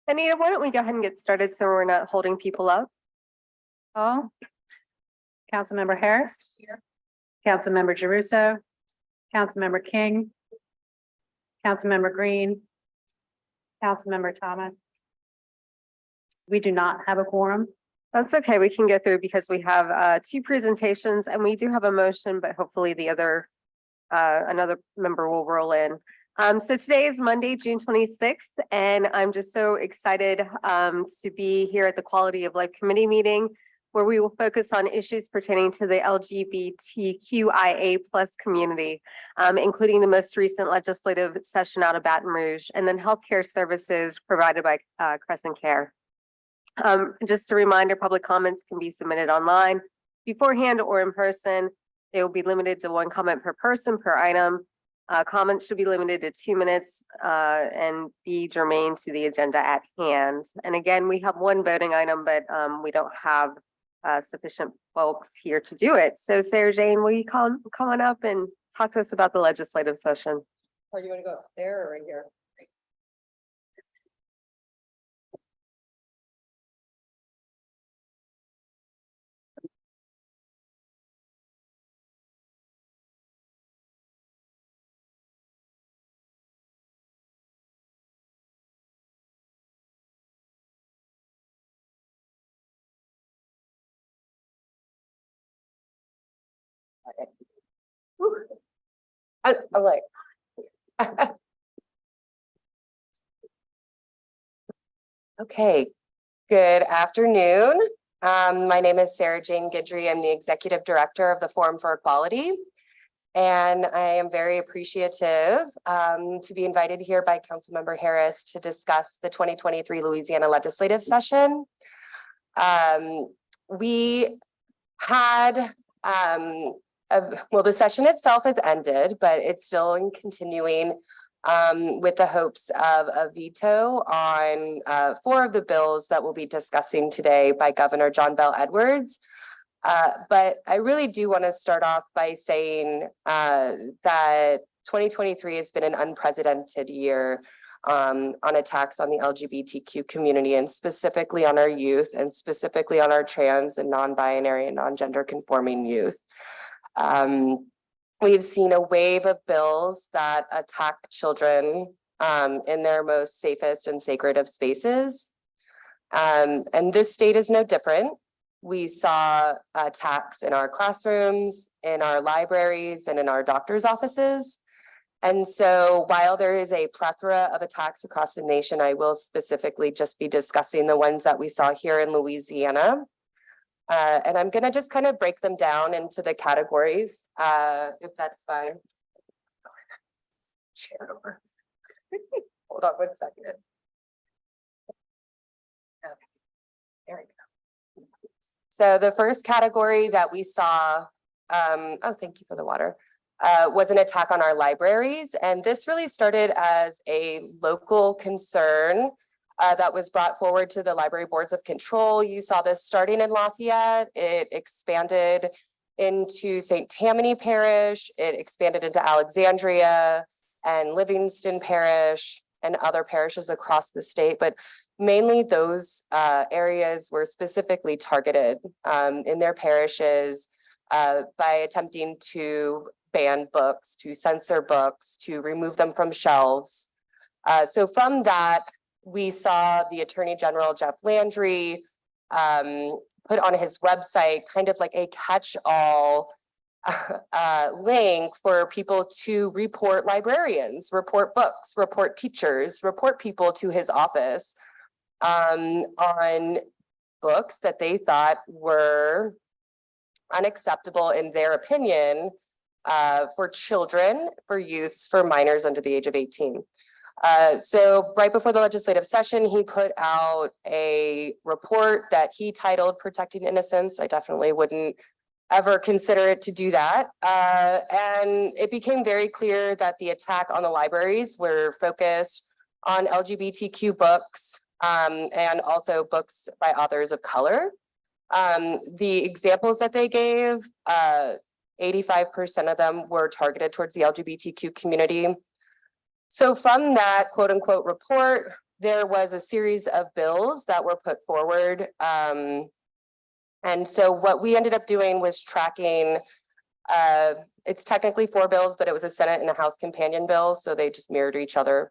Anita, why don't we go ahead and get started so we're not holding people up? Call. Councilmember Harris. Here. Councilmember Jeruso. Councilmember King. Councilmember Green. Councilmember Thomas. We do not have a quorum. That's okay. We can go through because we have two presentations and we do have a motion, but hopefully the other another member will roll in. So today is Monday, June 26th, and I'm just so excited to be here at the Quality of Life Committee meeting, where we will focus on issues pertaining to the LGBTQIA+ community, including the most recent legislative session out of Baton Rouge, and then healthcare services provided by Crescent Care. Just a reminder, public comments can be submitted online beforehand or in person. They will be limited to one comment per person per item. Comments should be limited to 2 minutes and be germane to the agenda at hand. And again, we have one voting item, but we don't have sufficient folks here to do it. So Sarah Jane, will you come on up and talk to us about the legislative session? Or you want to go up there or right here? I'm like. Okay, good afternoon. My name is Sarah Jane Guidry. I'm the Executive Director of the Forum for Equality. And I am very appreciative to be invited here by Councilmember Harris to discuss the 2023 Louisiana legislative session. We had, well, the session itself has ended, but it's still in continuing with the hopes of a veto on 4 of the bills that we'll be discussing today by Governor John Bel Edwards. But I really do want to start off by saying that 2023 has been an unprecedented year on attacks on the LGBTQ community, and specifically on our youth, and specifically on our trans and non-binary and non-gender conforming youth. We've seen a wave of bills that attack children in their most safest and sacred of spaces. And this state is no different. We saw attacks in our classrooms, in our libraries, and in our doctor's offices. And so while there is a plethora of attacks across the nation, I will specifically just be discussing the ones that we saw here in Louisiana. And I'm going to just kind of break them down into the categories, if that's fine. Chair over. Hold on 1 second. Okay. There we go. So the first category that we saw, oh, thank you for the water, was an attack on our libraries. And this really started as a local concern that was brought forward to the library boards of control. You saw this starting in Lafayette. It expanded into St. Tammany Parish. It expanded into Alexandria and Livingston Parish and other parishes across the state. But mainly those areas were specifically targeted in their parishes by attempting to ban books, to censor books, to remove them from shelves. So from that, we saw the Attorney General, Jeff Landry, put on his website kind of like a catch-all link for people to report librarians, report books, report teachers, report people to his office on books that they thought were unacceptable in their opinion for children, for youths, for minors under the age of 18. So right before the legislative session, he put out a report that he titled Protecting Innocence. I definitely wouldn't ever consider it to do that. And it became very clear that the attack on the libraries were focused on LGBTQ books and also books by authors of color. The examples that they gave, 85% of them were targeted towards the LGBTQ community. So from that quote unquote report, there was a series of bills that were put forward. And so what we ended up doing was tracking, it's technically 4 bills, but it was a Senate and a House companion bill, so they just mirrored each other.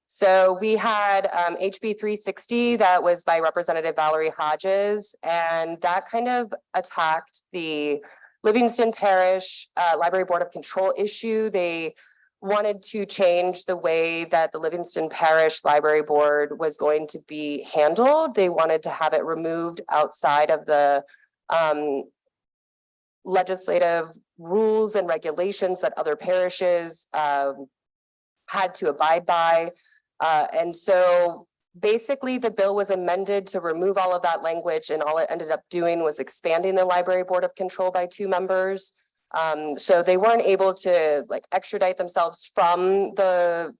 So we had HB 360 that was by Representative Valerie Hodges, and that kind of attacked the Livingston Parish Library Board of Control issue. They wanted to change the way that the Livingston Parish Library Board was going to be handled. They wanted to have it removed outside of the legislative rules and regulations that other parishes had to abide by. And so basically the bill was amended to remove all of that language, and all it ended up doing was expanding the Library Board of Control by 2 members. So they weren't able to like extradite themselves from the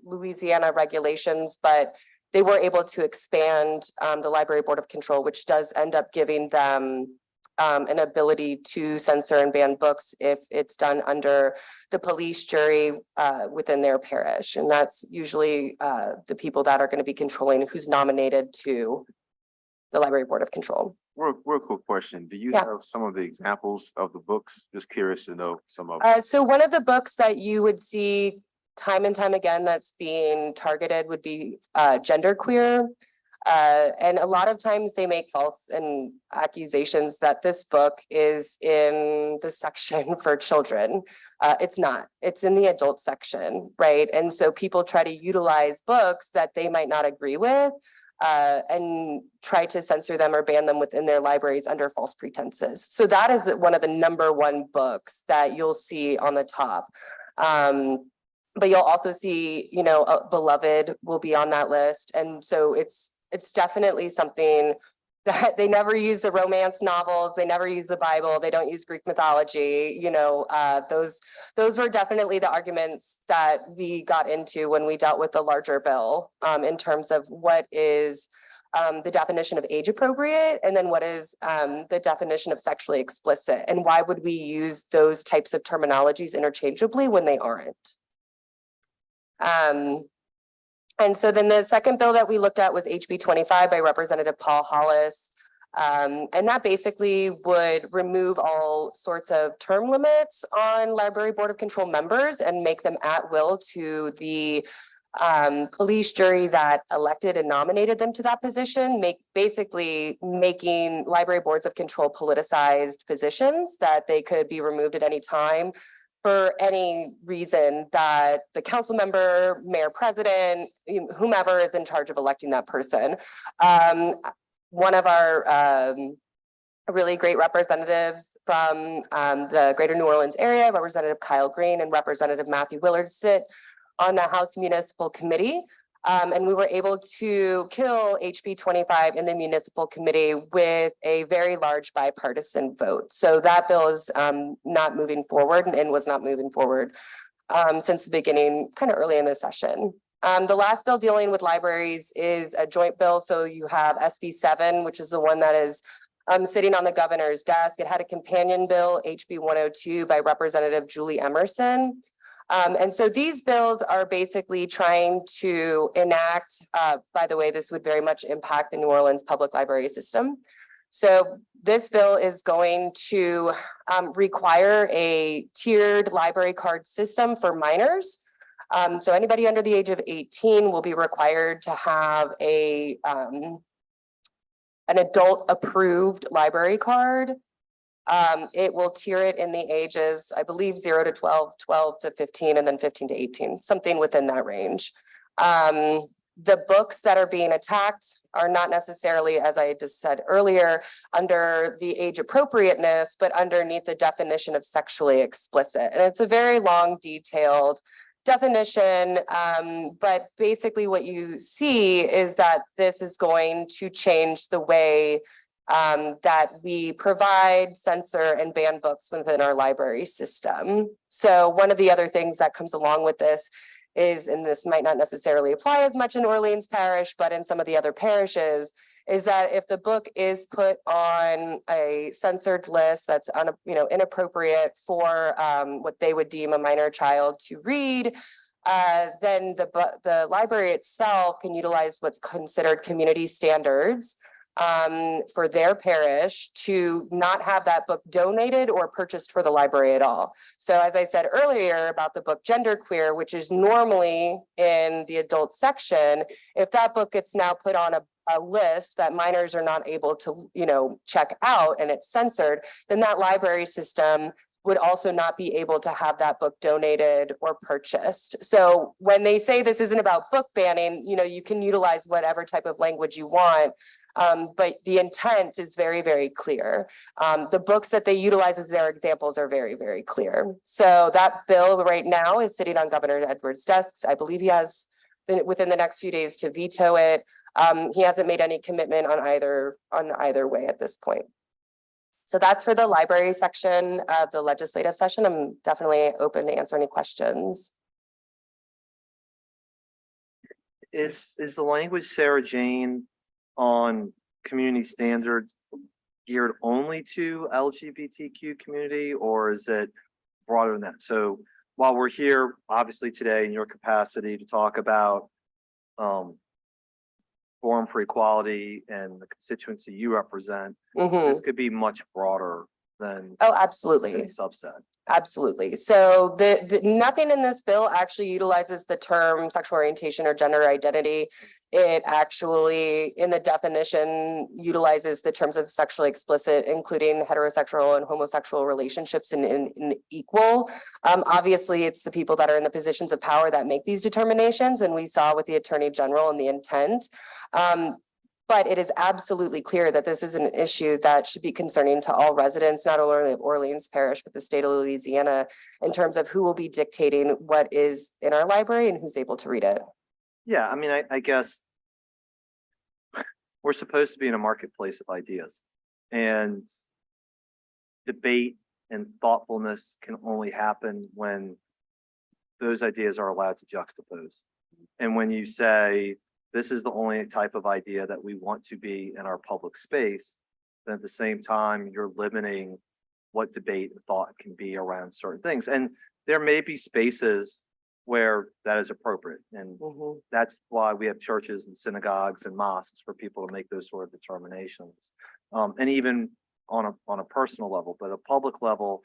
Louisiana regulations, but they were able to expand the Library Board of Control, which does end up giving them an ability to censor and ban books if it's done under the police jury within their parish. And that's usually the people that are going to be controlling who's nominated to the Library Board of Control. Real quick question. Do you Yeah. have some of the examples of the books? Just curious to know some of. So one of the books that you would see time and time again that's being targeted would be genderqueer. And a lot of times they make false accusations that this book is in the section for children. It's not. It's in the adult section, right? And so people try to utilize books that they might not agree with and try to censor them or ban them within their libraries under false pretenses. So that is one of the #1 books that you'll see on the top. But you'll also see, you know, Beloved will be on that list. And so it's definitely something that they never use the romance novels. They never use the Bible. They don't use Greek mythology. You know, those were definitely the arguments that we got into when we dealt with the larger bill in terms of what is the definition of age appropriate, and then what is the definition of sexually explicit, and why would we use those types of terminologies interchangeably when they aren't? And so then the second bill that we looked at was HB 25 by Representative Paul Hollis. And that basically would remove all sorts of term limits on Library Board of Control members and make them at will to the police jury that elected and nominated them to that position, basically making library boards of control politicized positions that they could be removed at any time for any reason that the council member, mayor, president, whomever is in charge of electing that person. One of our really great representatives from the greater New Orleans area, Representative Kyle Green and Representative Matthew Willard, sit on the House Municipal Committee. And we were able to kill HB 25 in the municipal committee with a very large bipartisan vote. So that bill is not moving forward and was not moving forward since the beginning, kind of early in the session. The last bill dealing with libraries is a joint bill. So you have SB 7, which is the one that is sitting on the governor's desk. It had a companion bill, HB 102 by Representative Julie Emerson. And so these bills are basically trying to enact, by the way, this would very much impact the New Orleans public library system. So this bill is going to require a tiered library card system for minors. So anybody under the age of 18 will be required to have an adult approved library card. It will tier it in the ages, I believe, 0 to 12, 12 to 15, and then 15 to 18, something within that range. The books that are being attacked are not necessarily, as I just said earlier, under the age appropriateness, but underneath the definition of sexually explicit. And it's a very long, detailed definition, but basically what you see is that this is going to change the way that we provide, censor, and ban books within our library system. So one of the other things that comes along with this is, and this might not necessarily apply as much in Orleans Parish, but in some of the other parishes, is that if the book is put on a censored list that's inappropriate for what they would deem a minor child to read, then the library itself can utilize what's considered community standards for their parish to not have that book donated or purchased for the library at all. So as I said earlier about the book Genderqueer, which is normally in the adult section, if that book gets now put on a list that minors are not able to, check out and it's censored, then that library system would also not be able to have that book donated or purchased. So when they say this isn't about book banning, you can utilize whatever type of language you want. But the intent is very, very clear. The books that they utilize as their examples are very, very clear. So that bill right now is sitting on Governor Edwards' desks. I believe he has within the next few days to veto it. He hasn't made any commitment on either way at this point. So that's for the library section of the legislative session. I'm definitely open to answer any questions. Is the language, Sarah Jane, on community standards geared only to LGBTQ community, or is it broader than that? So while we're here, obviously today in your capacity to talk about Forum for Equality and the constituency you represent, Mhm. this could be much broader than Oh, absolutely. a subset. Absolutely. So nothing in this bill actually utilizes the term sexual orientation or gender identity. It actually, in the definition, utilizes the terms of sexually explicit, including heterosexual and homosexual relationships in equal. Obviously, it's the people that are in the positions of power that make these determinations, and we saw with the Attorney General and the intent. But it is absolutely clear that this is an issue that should be concerning to all residents, not only of Orleans Parish, but the state of Louisiana, in terms of who will be dictating what is in our library and who's able to read it. Yeah, I mean, I guess we're supposed to be in a marketplace of ideas, and debate and thoughtfulness can only happen when those ideas are allowed to juxtapose. And when you say, this is the only type of idea that we want to be in our public space, then at the same time, you're limiting what debate and thought can be around certain things. And there may be spaces where that is appropriate. And that's why we have churches and synagogues and mosques for people to make those sort of determinations. And even on a personal level, but a public level,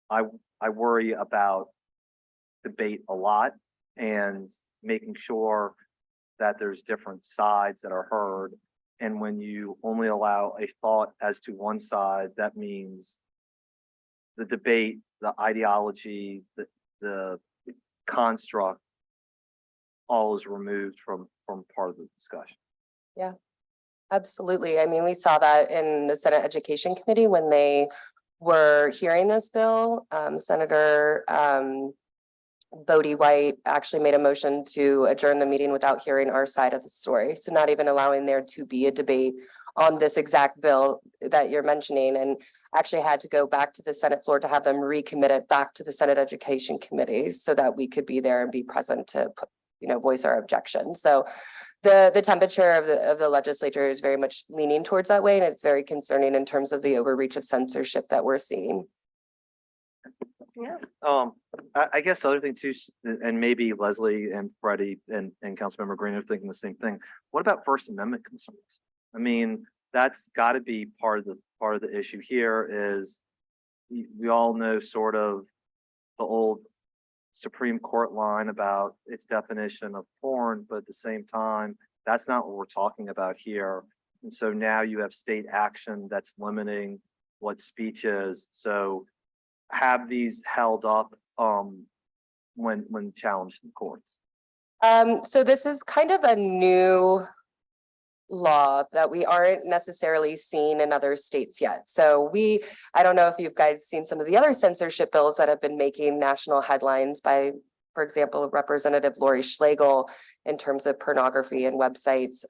I worry about debate a lot and making sure that there's different sides that are heard. And when you only allow a thought as to one side, that means the debate, the ideology, the construct, all is removed from part of the discussion. Yeah, absolutely. I mean, we saw that in the Senate Education Committee when they were hearing this bill. Senator Bodie White actually made a motion to adjourn the meeting without hearing our side of the story. So not even allowing there to be a debate on this exact bill that you're mentioning, and actually had to go back to the Senate floor to have them recommit it back to the Senate Education Committee so that we could be there and be present to voice our objections. So the temperature of the legislature is very much leaning towards that way, and it's very concerning in terms of the overreach of censorship that we're seeing. Yeah. I guess the other thing too, and maybe Leslie and Freddie and Councilmember Green are thinking the same thing. What about First Amendment concerns? I mean, that's got to be part of the issue here. Is we all know sort of the old Supreme Court line about its definition of porn, but at the same time, that's not what we're talking about here. And so now you have state action that's limiting what speech is. So have these held up when challenged in courts? So this is kind of a new law that we aren't necessarily seeing in other states yet. So I don't know if you guys seen some of the other censorship bills that have been making national headlines by, for example, Representative Lori Schlegel in terms of pornography and websites.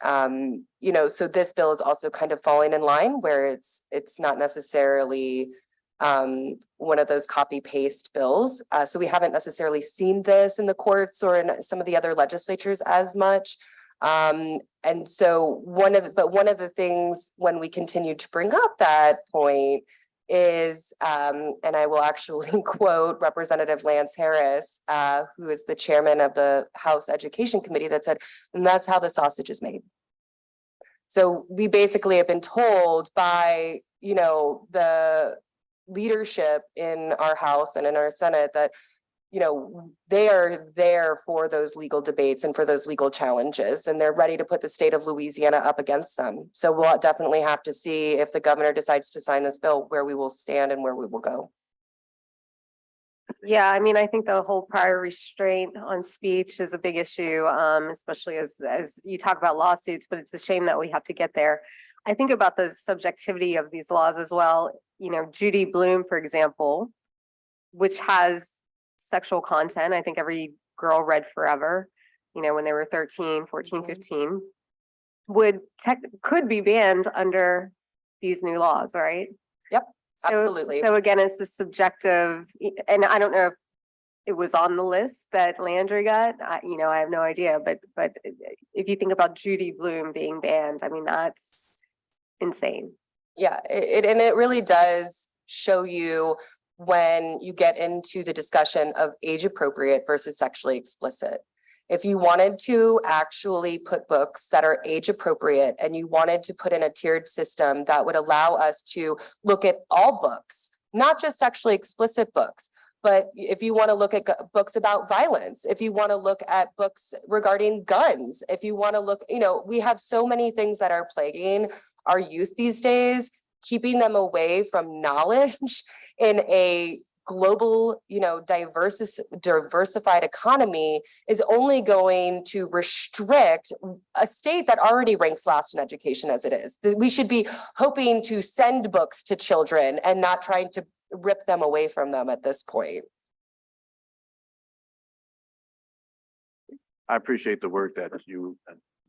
So this bill is also kind of falling in line where it's not necessarily one of those copy paste bills. So we haven't necessarily seen this in the courts or in some of the other legislatures as much. And so one of the things when we continue to bring up that point is, and I will actually quote Representative Lance Harris, who is the chairman of the House Education Committee, that said, and that's how the sausage is made. So we basically have been told by, the leadership in our House and in our Senate that, they are there for those legal debates and for those legal challenges, and they're ready to put the state of Louisiana up against them. So we'll definitely have to see if the governor decides to sign this bill, where we will stand and where we will go. Yeah, I mean, I think the whole prior restraint on speech is a big issue, especially as you talk about lawsuits, but it's a shame that we have to get there. I think about the subjectivity of these laws as well. Judy Blume, for example, which has sexual content. I think every girl read Forever, when they were 13, 14, Mhm. 15, could be banned under these new laws, right? Yep, absolutely. So again, it's the subjective, and I don't know if it was on the list that Landry got, I have no idea, but if you think about Judy Blume being banned, I mean, that's insane. Yeah, and it really does show you when you get into the discussion of age appropriate versus sexually explicit. If you wanted to actually put books that are age appropriate and you wanted to put in a tiered system that would allow us to look at all books, not just sexually explicit books, but if you want to look at books about violence, if you want to look at books regarding guns, if you want to look, we have so many things that are plaguing our youth these days, keeping them away from knowledge in a global, diversified economy is only going to restrict a state that already ranks last in education as it is. We should be hoping to send books to children and not trying to rip them away from them at this point. I appreciate the work that you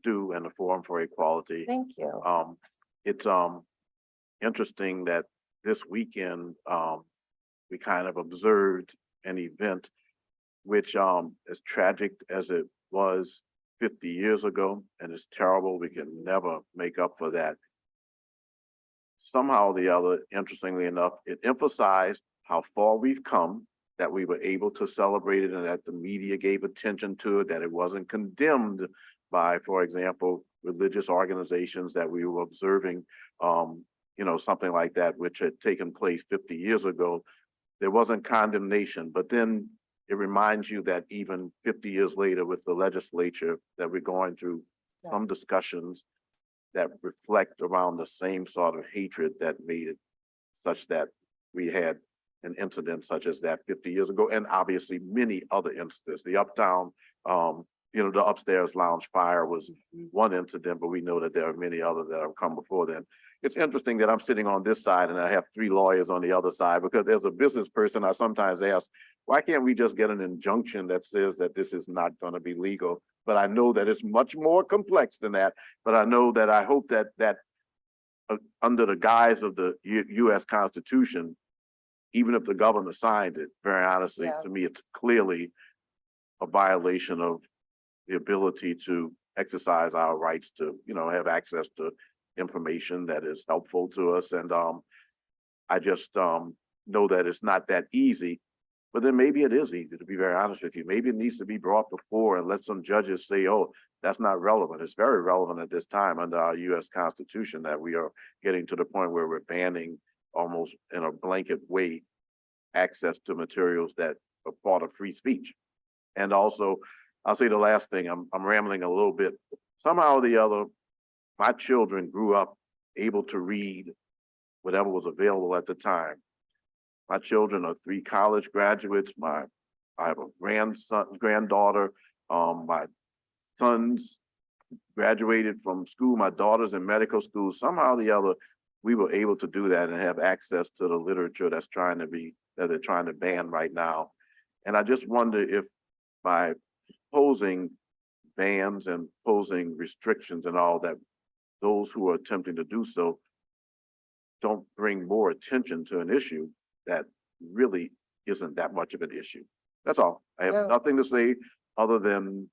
do in the Forum for Equality. Thank you. It's interesting that this weekend, we kind of observed an event which, as tragic as it was 50 years ago, and it's terrible, we can never make up for that. Somehow or the other, interestingly enough, it emphasized how far we've come, that we were able to celebrate it and that the media gave attention to it, that it wasn't condemned by, for example, religious organizations that we were observing, something like that, which had taken place 50 years ago. There wasn't condemnation, but then it reminds you that even 50 years later with the legislature that we're going through some discussions that reflect around the same sort of hatred that made it such that we had an incident such as that 50 years ago, and obviously many other incidents. The Uptown, the upstairs lounge fire was one incident, but we know that there are many others that have come before then. It's interesting that I'm sitting on this side and I have three lawyers on the other side, because as a business person, I sometimes ask, why can't we just get an injunction that says that this is not going to be legal? But I know that it's much more complex than that. But I know that I hope that under the guise of the U.S. Constitution, even if the governor signed it, very honestly, to me, it's clearly a violation of the ability to exercise our rights to, have access to information that is helpful to us. And I just know that it's not that easy, but then maybe it is easy, to be very honest with you. Maybe it needs to be brought before and let some judges say, oh, that's not relevant. It's very relevant at this time under our U.S. Constitution that we are getting to the point where we're banning almost in a blanket way access to materials that are part of free speech. And also, I'll say the last thing, I'm rambling a little bit. Somehow or the other, my children grew up able to read whatever was available at the time. My children are 3 college graduates. I have a granddaughter. My sons graduated from school. My daughter's in medical school. Somehow or the other, we were able to do that and have access to the literature that they're trying to ban right now. And I just wonder if by posing bans and posing restrictions and all that, those who are attempting to do so don't bring more attention to an issue that really isn't that much of an issue. That's all. I have nothing to say other than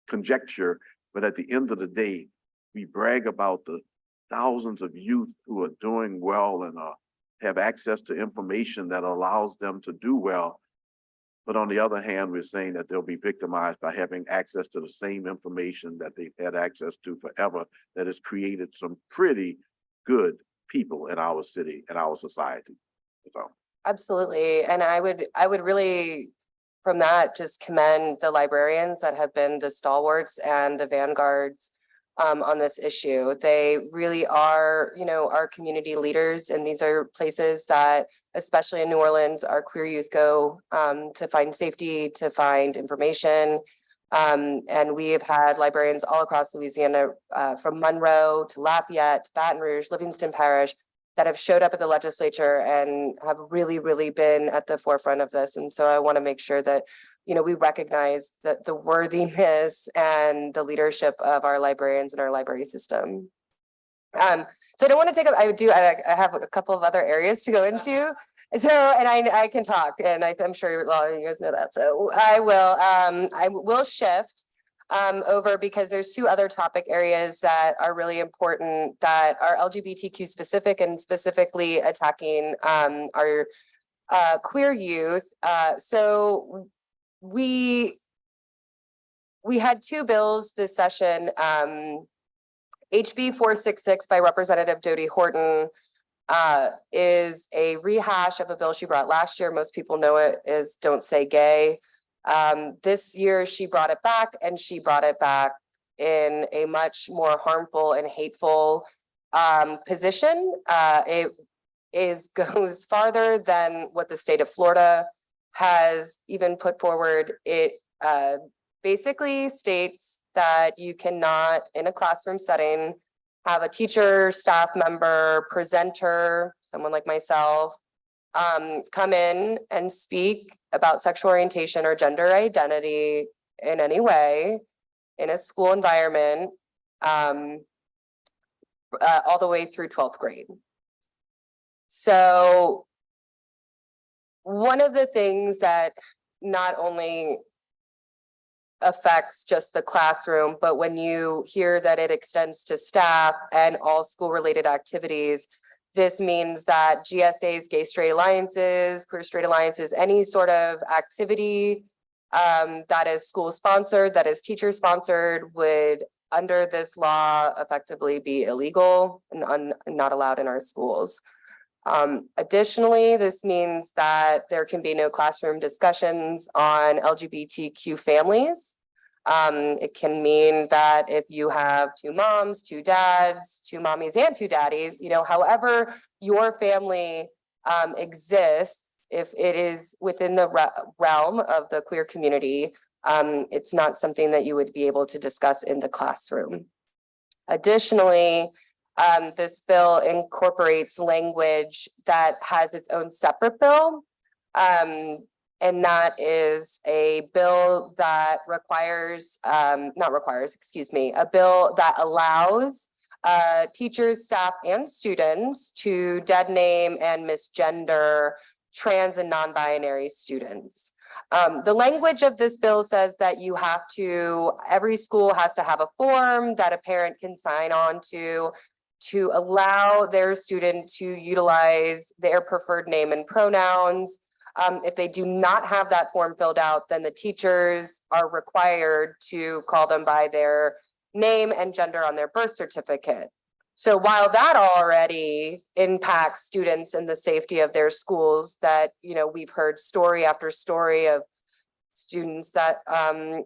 conjecture, but at the end of the day, we brag about the thousands of youth who are doing well and are have access to information that allows them to do well. But on the other hand, we're saying that they'll be victimized by having access to the same information that they've had access to forever, that has created some pretty good people in our city and our society. So, Absolutely. And I would really, from that, just commend the librarians that have been the stalwarts and the vanguards on this issue. They really are, you know, our community leaders, and these are places that, especially in New Orleans, our queer youth go to find safety, to find information. And we have had librarians all across Louisiana, from Monroe to Lafayette, to Baton Rouge, Livingston Parish, that have showed up at the legislature and have really, really been at the forefront of this. And so I want to make sure that, you know, we recognize that the worthiness and the leadership of our librarians and our library system. So I don't want to take up, I have a couple of other areas to go into. So, and I can talk, and I'm sure a lot of you guys know that. So I will shift over, because there's two other topic areas that are really important that are LGBTQ specific, and specifically attacking our queer youth. So we had two bills this session. HB 466 by Representative Dodie Horton is a rehash of a bill she brought last year. Most people know it as Don't Say Gay. This year she brought it back, and she brought it back in a much more harmful and hateful position. It goes farther than what the state of Florida has even put forward. It basically states that you cannot, in a classroom setting, have a teacher, staff member, presenter, someone like myself, come in and speak about sexual orientation or gender identity in any way in a school environment, all the way through 12th grade. So one of the things that not only affects just the classroom, but when you hear that it extends to staff and all school related activities, this means that GSAs, gay straight alliances, queer straight alliances, any sort of activity that is school sponsored, that is teacher sponsored, would under this law effectively be illegal and not allowed in our schools. Additionally, this means that there can be no classroom discussions on LGBTQ families. It can mean that if you have two moms, two dads, two mommies and two daddies, you know, however your family exists, if it is within the realm of the queer community, it's not something that you would be able to discuss in the classroom. Additionally, this bill incorporates language that has its own separate bill. And that is a bill that a bill that allows teachers, staff, and students to dead name and misgender trans and non-binary students. The language of this bill says that every school has to have a form that a parent can sign on to allow their student to utilize their preferred name and pronouns. If they do not have that form filled out, then the teachers are required to call them by their name and gender on their birth certificate. So while that already impacts students and the safety of their schools, that, you know, we've heard story after story of students that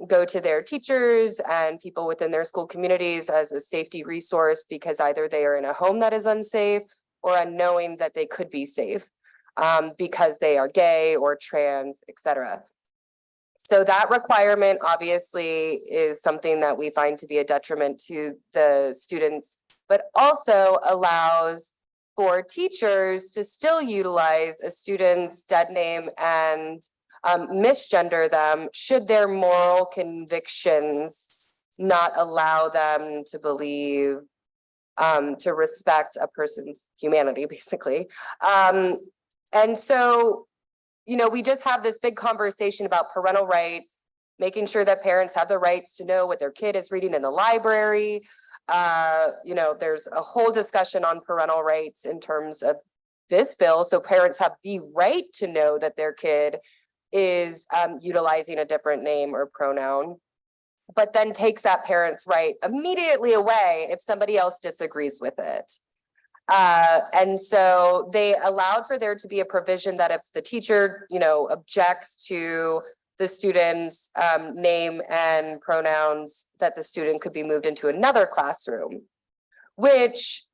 go to their teachers and people within their school communities as a safety resource, because either they are in a home that is unsafe or unknowing that they could be safe because they are gay or trans, etc. So that requirement obviously is something that we find to be a detriment to the students, but also allows for teachers to still utilize a student's dead name and misgender them should their moral convictions not allow them to believe, to respect a person's humanity, basically. And so, you know, we just have this big conversation about parental rights, making sure that parents have the rights to know what their kid is reading in the library. You know, there's a whole discussion on parental rights in terms of this bill, so parents have the right to know that their kid is utilizing a different name or pronoun, but then takes that parent's right immediately away if somebody else disagrees with it. And so they allowed for there to be a provision that if the teacher, objects to the student's name and pronouns, that the student could be moved into another classroom, which,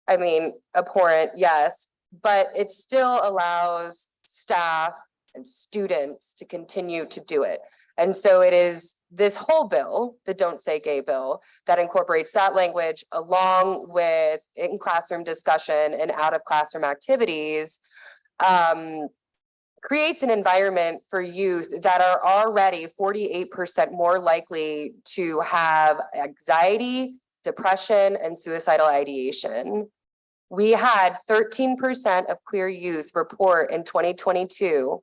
I mean, abhorrent, yes, but it still allows staff and students to continue to do it. And so it is this whole bill, the Don't Say Gay bill, that incorporates that language along with in-classroom discussion and out-of-classroom activities, creates an environment for youth that are already 48% more likely to have anxiety, depression, and suicidal ideation. We had 13% of queer youth report in 2022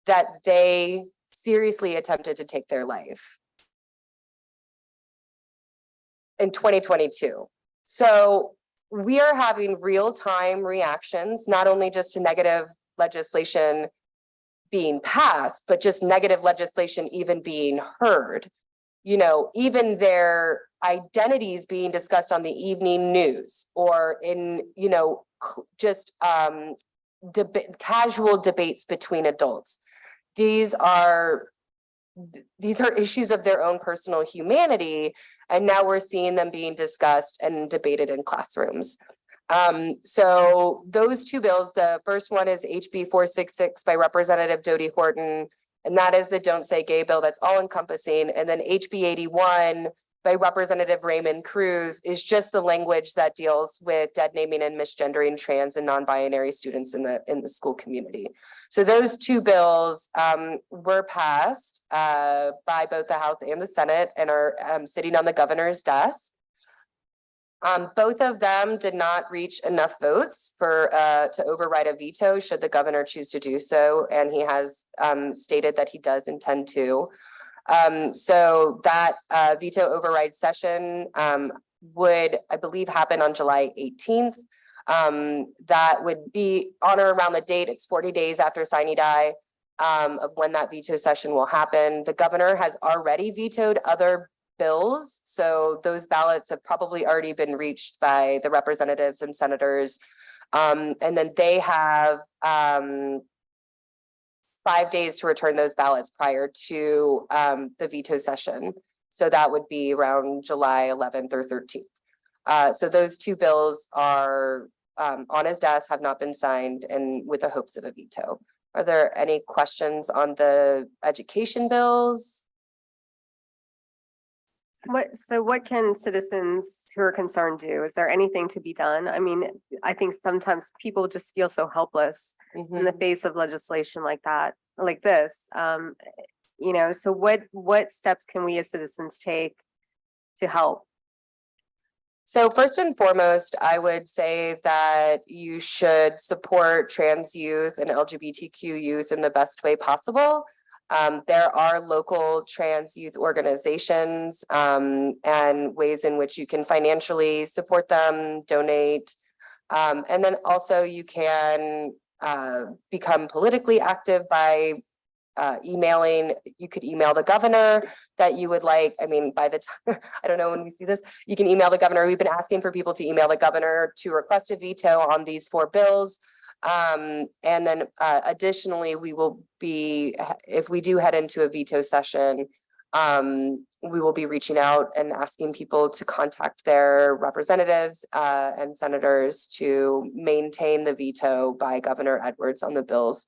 that they seriously attempted to take their life in 2022. So we are having real-time reactions, not only just to negative legislation being passed, but just negative legislation even being heard. Even their identities being discussed on the evening news or in, just casual debates between adults. These are issues of their own personal humanity, and now we're seeing them being discussed and debated in classrooms. So those two bills, the first one is HB 466 by Representative Dodie Horton, and that is the Don't Say Gay bill that's all encompassing. And then HB 81 by Representative Raymond Cruz is just the language that deals with dead naming and misgendering trans and non-binary students in the school community. So those two bills were passed by both the House and the Senate and are sitting on the governor's desk. Both of them did not reach enough votes to override a veto should the governor choose to do so, and he has stated that he does intend to. So that veto override session would, I believe, happen on July 18th. That would be on or around the date. It's 40 days after sine die of when that veto session will happen. The governor has already vetoed other bills, so those ballots have probably already been reached by the representatives and senators, and then they have 5 days to return those ballots prior to the veto session. So that would be around July 11th or 13th. So those two bills are on his desk, have not been signed, and with the hopes of a veto. Are there any questions on the education bills? What can citizens who are concerned do? Is there anything to be done? I mean, I think sometimes people just feel so helpless in the face of legislation like this. So what steps can we as citizens take to help? So first and foremost, I would say that you should support trans youth and LGBTQ youth in the best way possible. There are local trans youth organizations and ways in which you can financially support them, donate. And then also you can become politically active by emailing. You could email the governor that you would like. I mean, by the time, I don't know when we see this, you can email the governor. We've been asking for people to email the governor to request a veto on these 4 bills. And then additionally, we will be, if we do head into a veto session, we will be reaching out and asking people to contact their representatives and senators to maintain the veto by Governor Edwards on the bills.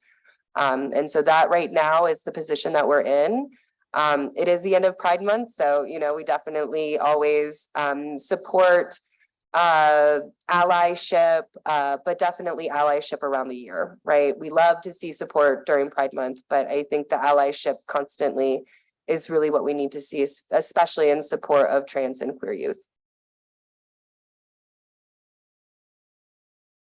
And so that right now is the position that we're in. It is the end of Pride Month, so we definitely always support allyship, but definitely allyship around the year, right? We love to see support during Pride Month, but I think the allyship constantly is really what we need to see, especially in support of trans and queer youth.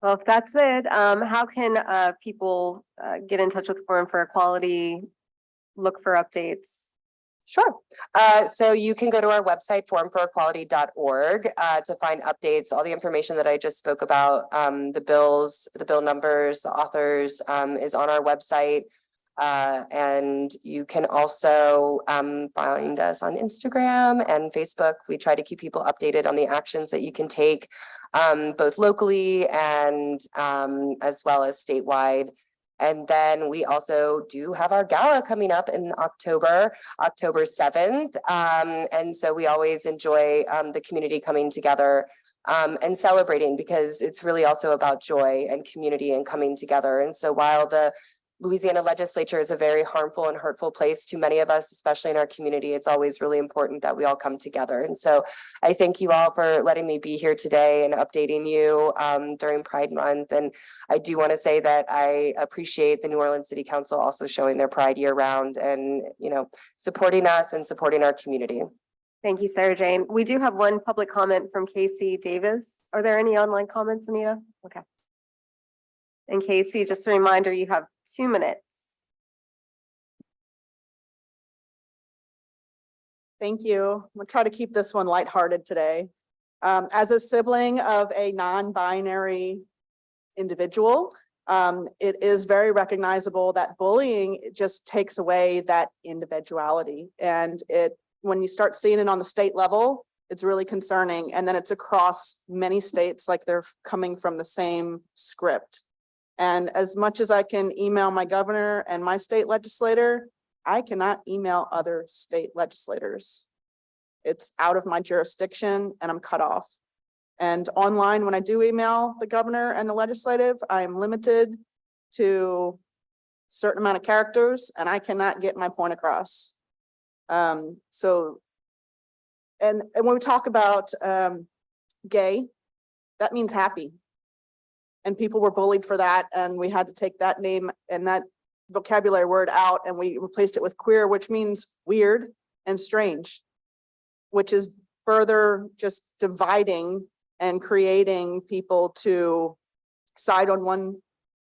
Well, if that's it, how can people get in touch with Forum for Equality, look for updates? Sure. So you can go to our website, forumforequality.org, to find updates, all the information that I just spoke about, the bills, the bill numbers, the authors, is on our website. And you can also find us on Instagram and Facebook. We try to keep people updated on the actions that you can take, both locally and as well as statewide. And then we also do have our gala coming up in October 7th. And so we always enjoy the community coming together and celebrating, because it's really also about joy and community and coming together. And so while the Louisiana legislature is a very harmful and hurtful place to many of us, especially in our community, it's always really important that we all come together. And so I thank you all for letting me be here today and updating you during Pride Month. And I do want to say that I appreciate the New Orleans City Council also showing their pride year round and, you know, supporting us and supporting our community. Thank you, Sarah Jane. We do have one public comment from Casey Davis. Are there any online comments, Anita? Okay. And Casey, just a reminder, you have 2 minutes. Thank you. We'll try to keep this one lighthearted today. As a sibling of a non-binary individual, it is very recognizable that bullying just takes away that individuality. And when you start seeing it on the state level, it's really concerning. And then it's across many states, like they're coming from the same script. And as much as I can email my governor and my state legislator, I cannot email other state legislators. It's out of my jurisdiction and I'm cut off. And online, when I do email the governor and the legislative, I am limited to a certain amount of characters and I cannot get my point across. And when we talk about gay, that means happy. And people were bullied for that. And we had to take that name and that vocabulary word out and we replaced it with queer, which means weird and strange, which is further just dividing and creating people to side on one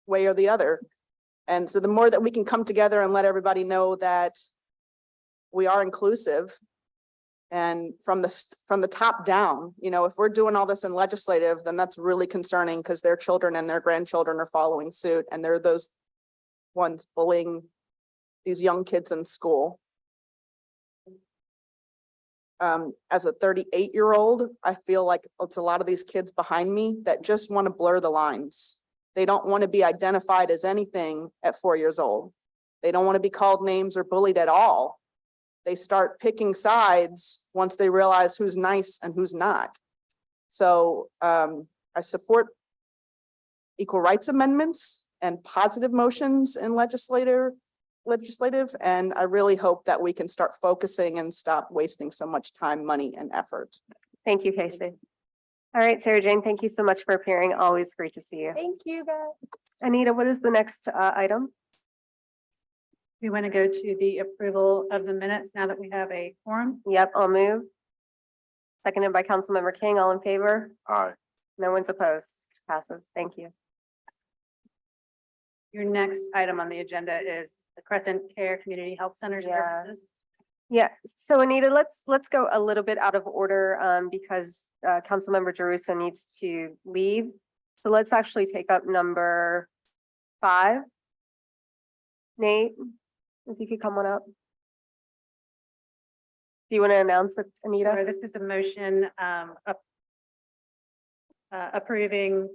way or the other. And so the more that we can come together and let everybody know that we are inclusive, and from the top down, you know, if we're doing all this in legislative, then that's really concerning because their children and their grandchildren are following suit and they're those ones bullying these young kids in school. As a 38-year-old, I feel like it's a lot of these kids behind me that just want to blur the lines. They don't want to be identified as anything at 4 years old. They don't want to be called names or bullied at all. They start picking sides once they realize who's nice and who's not. So I support equal rights amendments and positive motions in legislative, and I really hope that we can start focusing and stop wasting so much time, money, and effort. Thank you, Casey. All right, Sarah Jane, thank you so much for appearing. Always great to see you. Thank you, guys. Anita, what is the next item? We want to go to the approval of the minutes now that we have a quorum. Yep, I'll move. Seconded by Councilmember King. All in favor? Aye. No one's opposed. Passes. Thank you. Your next item on the agenda is the Crescent Care Community Health Center Yeah. services. Yeah, so Anita, let's go a little bit out of order because Councilmember Jeruso needs to leave. So let's actually take up number 5. Nate, if you could come on up. Do you want to announce it, Anita? Sure, this is a motion approving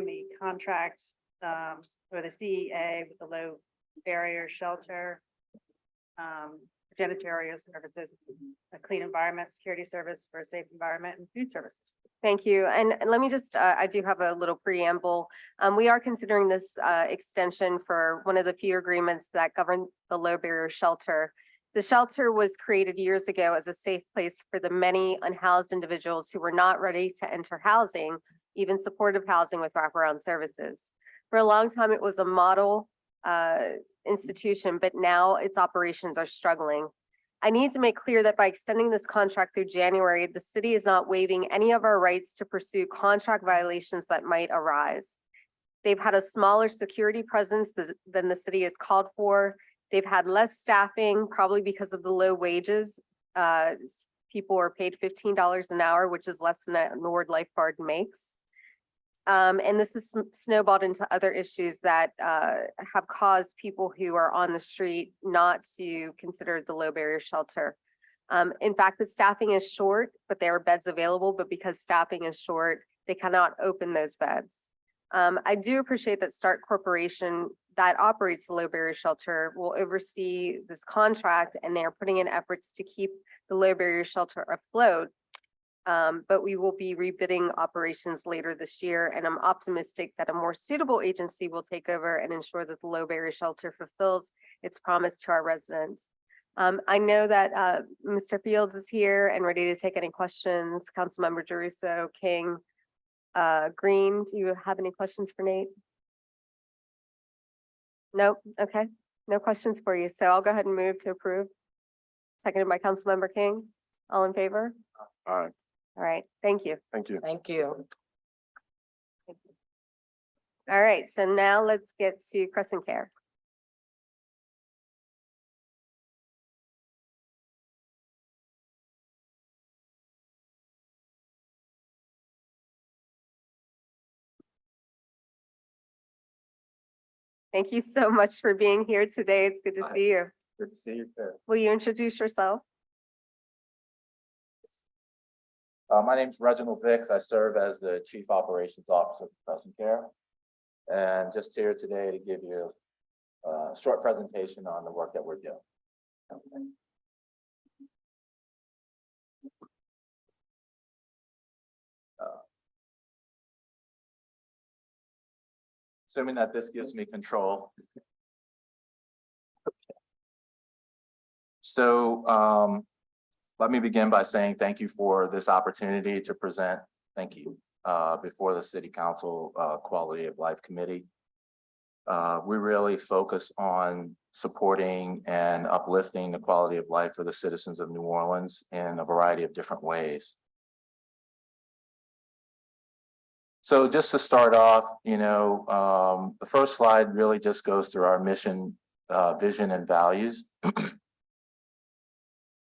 the contract for the CEA with the low barrier shelter, janitorial services, a clean environment, security service for a safe environment, and food services. Thank you. And let me just, I do have a little preamble. We are considering this extension for one of the few agreements that govern the low barrier shelter. The shelter was created years ago as a safe place for the many unhoused individuals who were not ready to enter housing, even supportive housing with wraparound services. For a long time, it was a model institution, but now its operations are struggling. I need to make clear that by extending this contract through January, the city is not waiving any of our rights to pursue contract violations that might arise. They've had a smaller security presence than the city has called for. They've had less staffing, probably because of the low wages. People are paid $15 an hour, which is less than a Nord lifeguard makes. And this is snowballed into other issues that have caused people who are on the street not to consider the low barrier shelter. In fact, the staffing is short, but there are beds available, but because staffing is short, they cannot open those beds. I do appreciate that Stark Corporation that operates the low barrier shelter will oversee this contract, and they are putting in efforts to keep the low barrier shelter afloat. But we will be rebidding operations later this year, and I'm optimistic that a more suitable agency will take over and ensure that the low barrier shelter fulfills its promise to our residents. I know that Mr. Fields is here and ready to take any questions. Councilmember Jeruso, King, Green, do you have any questions for Nate? Nope. Okay, no questions for you. So I'll go ahead and move to approve. Seconded by Councilmember King. All in favor? All right, All right, thank you. thank you. Thank you. All right, so now let's get to Crescent Care. Thank you so much for being here today. It's good to Hi. see you. Good to see you, Chair. Will you introduce yourself? My name's Reginald Vicks. I serve as the Chief Operations Officer for Crescent Care. And just here today to give you a short presentation on the work that we're doing. Assuming that this gives me control. So let me begin by saying thank you for this opportunity to present, thank you, before the City Council Quality of Life Committee. We really focus on supporting and uplifting the quality of life for the citizens of New Orleans in a variety of different ways. So just to start off, the first slide really just goes through our mission, vision, and values.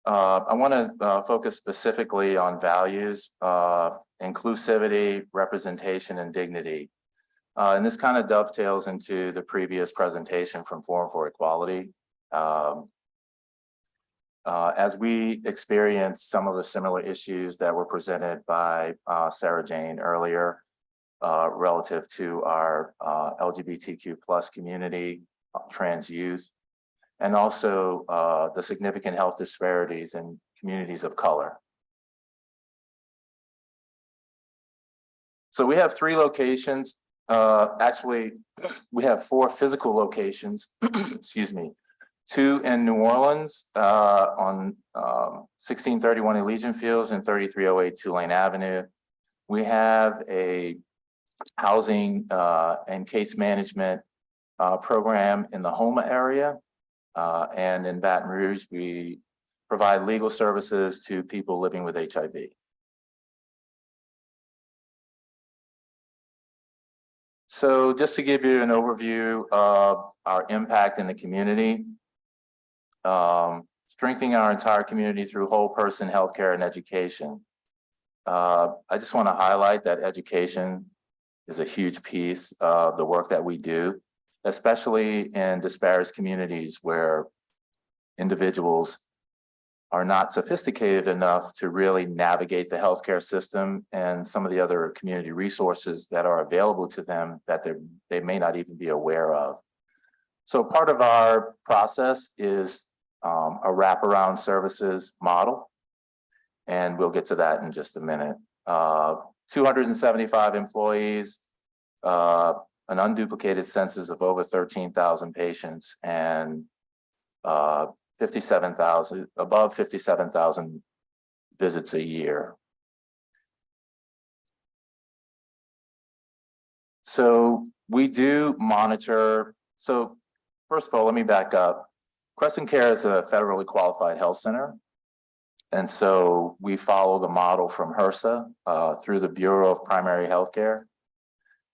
I want to focus specifically on values, inclusivity, representation, and dignity. And this kind of dovetails into the previous presentation from Forum for Equality. As we experience some of the similar issues that were presented by Sarah Jane earlier, relative to our LGBTQ+ community, trans youth, and also the significant health disparities in communities of color. So we have 3 locations. Actually, we have 4 physical locations, excuse me, 2 in New Orleans on 1631 Elysian Fields and 3308 Tulane Avenue. We have a housing and case management program in the Houma area. And in Baton Rouge, we provide legal services to people living with HIV. So just to give you an overview of our impact in the community, strengthening our entire community through whole person healthcare and education. I just want to highlight that education is a huge piece of the work that we do, especially in disparate communities where individuals are not sophisticated enough to really navigate the healthcare system and some of the other community resources that are available to them that they may not even be aware of. So part of our process is a wraparound services model, and we'll get to that in just a minute. 275 employees, an unduplicated census of over 13,000 patients, and above 57,000 visits a year. So we do monitor. So first of all, let me back up. Crescent Care is a federally qualified health center. And so we follow the model from HRSA through the Bureau of Primary Healthcare.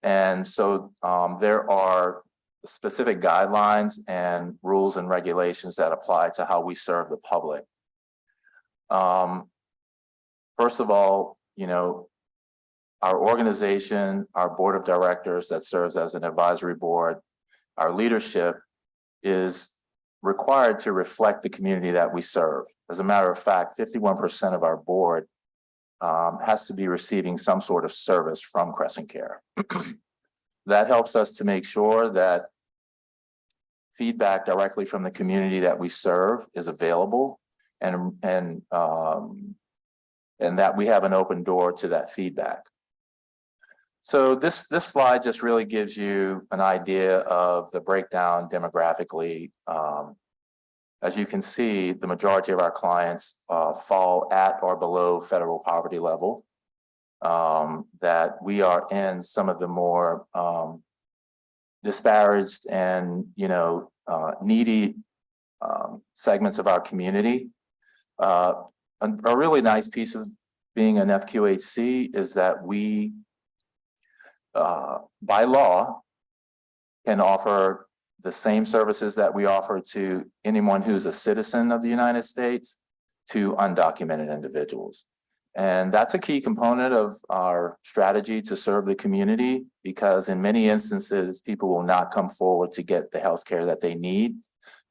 And so there are specific guidelines and rules and regulations that apply to how we serve the public. First of all, you know, our organization, our board of directors that serves as an advisory board, our leadership is required to reflect the community that we serve. As a matter of fact, 51% of our board has to be receiving some sort of service from Crescent Care. That helps us to make sure that feedback directly from the community that we serve is available and that we have an open door to that feedback. So this slide just really gives you an idea of the breakdown demographically. As you can see, the majority of our clients fall at or below federal poverty level. That we are in some of the more disparaged and needy segments of our community. A really nice piece of being an FQHC is that we, by law, can offer the same services that we offer to anyone who's a citizen of the United States to undocumented individuals. And that's a key component of our strategy to serve the community, because in many instances, people will not come forward to get the health care that they need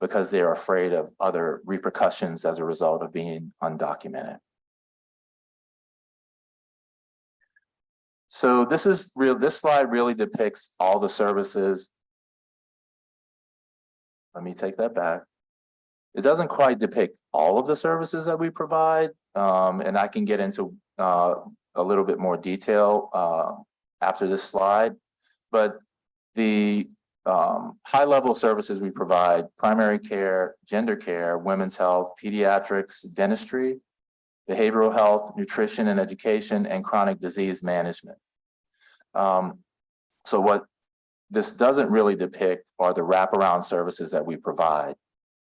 because they're afraid of other repercussions as a result of being undocumented. So this slide really depicts all the services. Let me take that back. It doesn't quite depict all of the services that we provide, and I can get into a little bit more detail after this slide. But the high-level services we provide: primary care, gender care, women's health, pediatrics, dentistry, behavioral health, nutrition and education, and chronic disease management. So what this doesn't really depict are the wraparound services that we provide.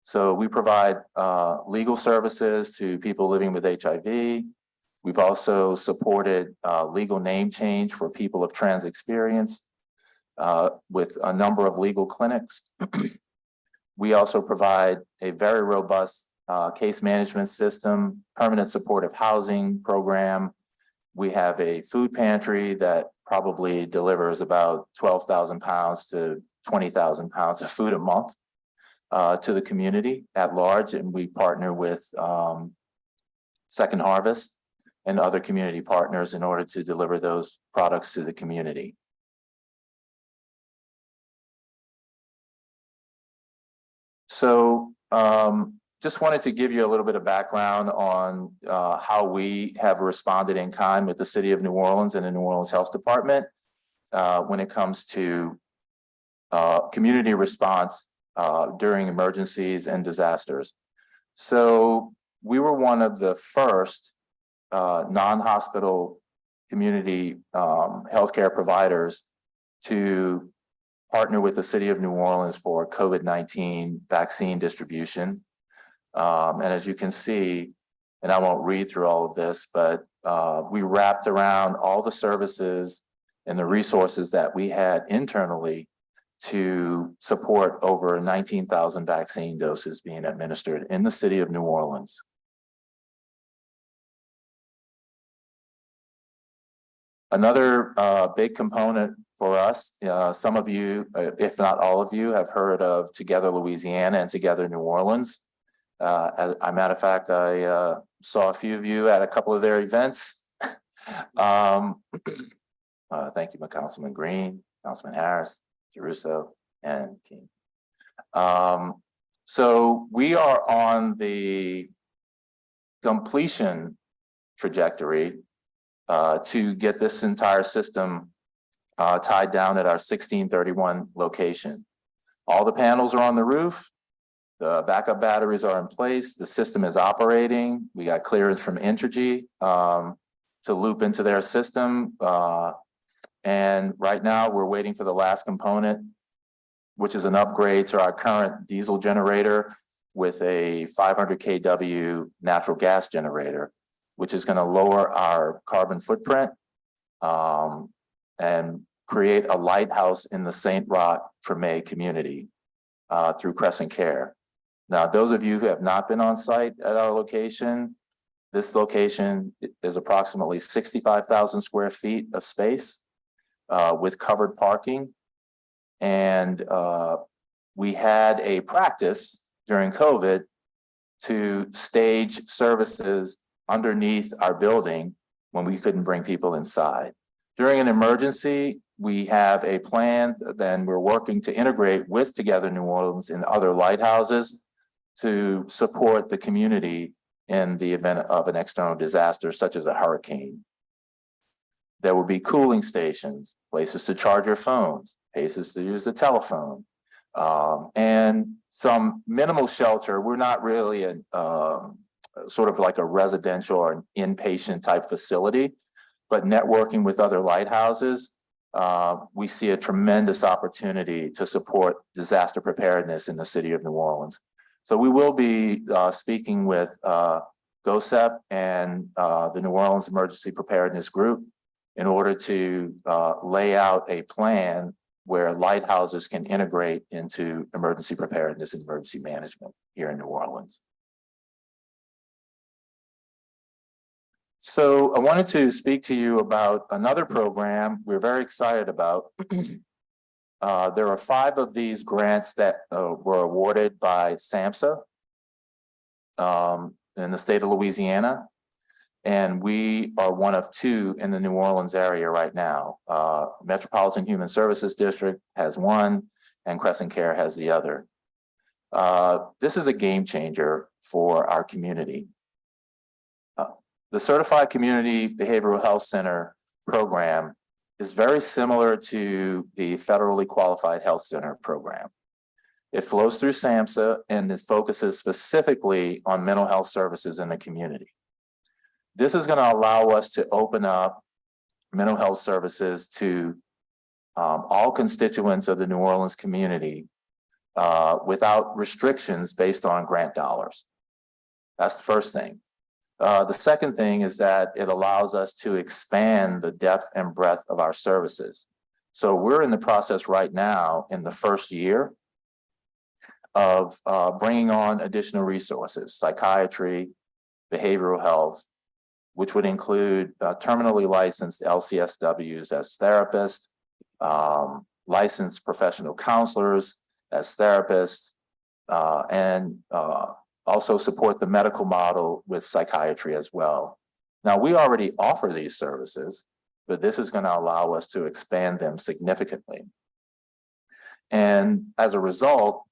So we provide legal services to people living with HIV. We've also supported legal name change for people of trans experience with a number of legal clinics. We also provide a very robust case management system, permanent supportive housing program. We have a food pantry that probably delivers about 12,000 pounds to 20,000 pounds of food a month to the community at large. And we partner with Second Harvest and other community partners in order to deliver those products to the community. So just wanted to give you a little bit of background on how we have responded in kind with the City of New Orleans and the New Orleans Health Department when it comes to community response during emergencies and disasters. So we were one of the first non-hospital community healthcare providers to partner with the City of New Orleans for COVID-19 vaccine distribution. And as you can see, and I won't read through all of this, but we wrapped around all the services and the resources that we had internally to support over 19,000 vaccine doses being administered in the City of New Orleans. Another big component for us, some of you, if not all of you, have heard of Together Louisiana and Together New Orleans. As a matter of fact, I saw a few of you at a couple of their events. Thank you, Councilman Green, Councilman Harris, Jeruso, and King. So we are on the completion trajectory to get this entire system tied down at our 1631 location. All the panels are on the roof. The backup batteries are in place. The system is operating. We got clearance from Entergy to loop into their system. And right now we're waiting for the last component, which is an upgrade to our current diesel generator with a 500 kW natural gas generator, which is going to lower our carbon footprint and create a lighthouse in the St. Roch Treme community through Crescent Care. Now, those of you who have not been on site at our location, this location is approximately 65,000 square feet of space with covered parking. And we had a practice during COVID to stage services underneath our building when we couldn't bring people inside. During an emergency, we have a plan, then we're working to integrate with Together New Orleans and other lighthouses to support the community in the event of an external disaster, such as a hurricane. There will be cooling stations, places to charge your phones, places to use the telephone, and some minimal shelter. We're not really a sort of like a residential or an inpatient type facility, but networking with other lighthouses, we see a tremendous opportunity to support disaster preparedness in the city of New Orleans. So we will be speaking with GOSEP and the New Orleans Emergency Preparedness Group in order to lay out a plan where lighthouses can integrate into emergency preparedness and emergency management here in New Orleans. So I wanted to speak to you about another program we're very excited about. There are 5 of these grants that were awarded by SAMHSA in the state of Louisiana. And we are one of 2 in the New Orleans area right now. Metropolitan Human Services District has one and Crescent Care has the other. This is a game changer for our community. The Certified Community Behavioral Health Center program is very similar to the Federally Qualified Health Center program. It flows through SAMHSA and it focuses specifically on mental health services in the community. This is going to allow us to open up mental health services to all constituents of the New Orleans community without restrictions based on grant dollars. That's the first thing. The second thing is that it allows us to expand the depth and breadth of our services. So we're in the process right now in the first year of bringing on additional resources, psychiatry, behavioral health, which would include terminally licensed LCSWs as therapists, licensed professional counselors as therapists, and also support the medical model with psychiatry as well. Now, we already offer these services, but this is going to allow us to expand them significantly. And as a result,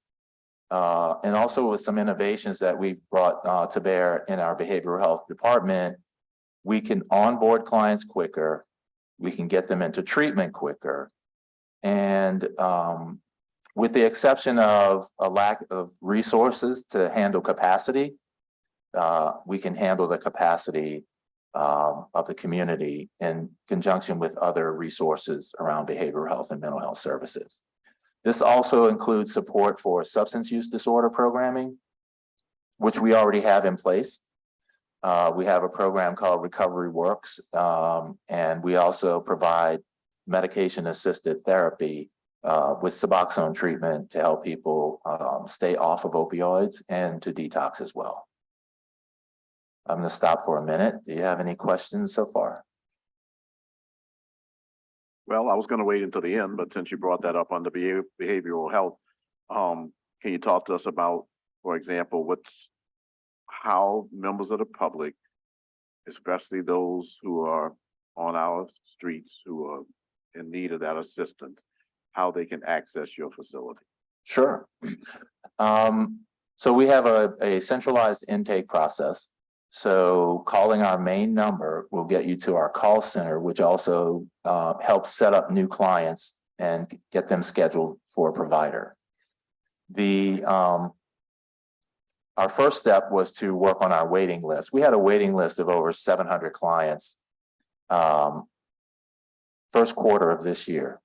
and also with some innovations that we've brought to bear in our behavioral health department, we can onboard clients quicker, we can get them into treatment quicker, and with the exception of a lack of resources to handle capacity, we can handle the capacity of the community in conjunction with other resources around behavioral health and mental health services. This also includes support for substance use disorder programming, which we already have in place. We have a program called Recovery Works, and we also provide medication-assisted therapy with Suboxone treatment to help people stay off of opioids and to detox as well. I'm going to stop for a minute. Do you have any questions so far? Well, I was going to wait until the end, but since you brought that up under behavioral health, can you talk to us about, for example, how members of the public, especially those who are on our streets, who are in need of that assistance, how they can access your facility? Sure. So we have a centralized intake process. So calling our main number will get you to our call center, which also helps set up new clients and get them scheduled for a provider. Our first step was to work on our waiting list. We had a waiting list of over 700 clients first quarter of this year.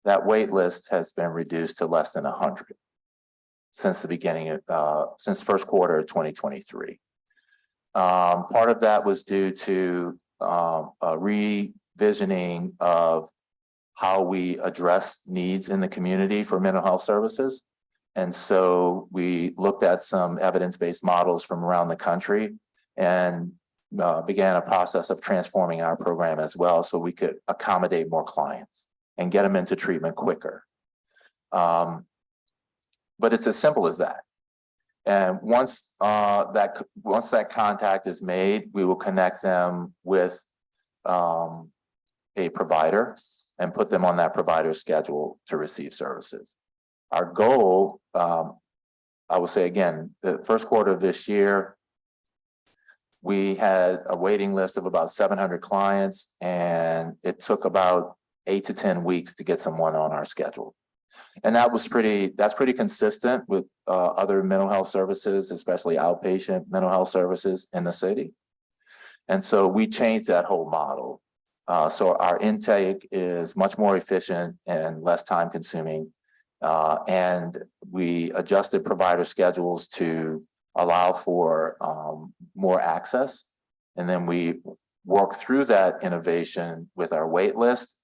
That wait list has been reduced to less than 100 since the beginning of, since first quarter of 2023. Part of that was due to a revisioning of how we address needs in the community for mental health services. And so we looked at some evidence-based models from around the country and began a process of transforming our program as well, so we could accommodate more clients and get them into treatment quicker. But it's as simple as that. And once that contact is made, we will connect them with a provider and put them on that provider schedule to receive services. Our goal, I will say again, the first quarter of this year, we had a waiting list of about 700 clients, and it took about 8 to 10 weeks to get someone on our schedule. And that's pretty consistent with other mental health services, especially outpatient mental health services in the city. And so we changed that whole model. So our intake is much more efficient and less time consuming. And we adjusted provider schedules to allow for more access. And then we work through that innovation with our wait list.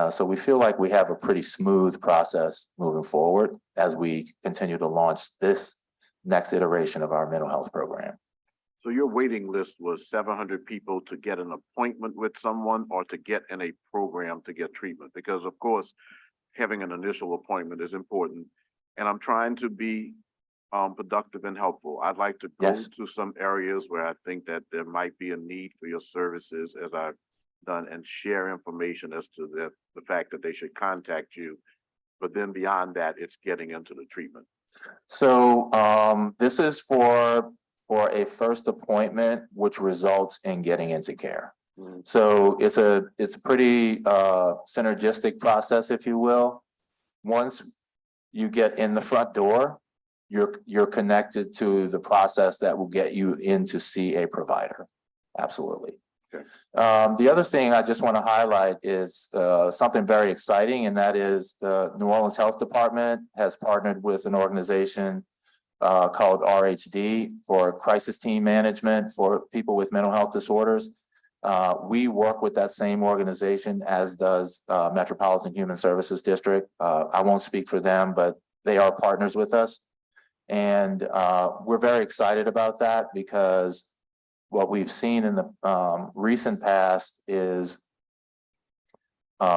So we feel like we have a pretty smooth process moving forward as we continue to launch this next iteration of our mental health program. So your waiting list was 700 people to get an appointment with someone or to get in a program to get treatment? Because of course, having an initial appointment is important. And I'm trying to be productive and helpful. I'd like to go Yes. to some areas where I think that there might be a need for your services, as I've done, and share information as to the fact that they should contact you. But then beyond that, it's getting into the treatment. So this is for a first appointment, which results in getting into care. Mhm. So it's a pretty synergistic process, if you will. Once you get in the front door, you're connected to the process that will get you in to see a provider. Absolutely. Okay. The other thing I just want to highlight is something very exciting, and that is the New Orleans Health Department has partnered with an organization called RHD for crisis team management for people with mental health disorders. We work with that same organization, as does Metropolitan Human Services District. I won't speak for them, but they are partners with us. And we're very excited about that, because what we've seen in the recent past is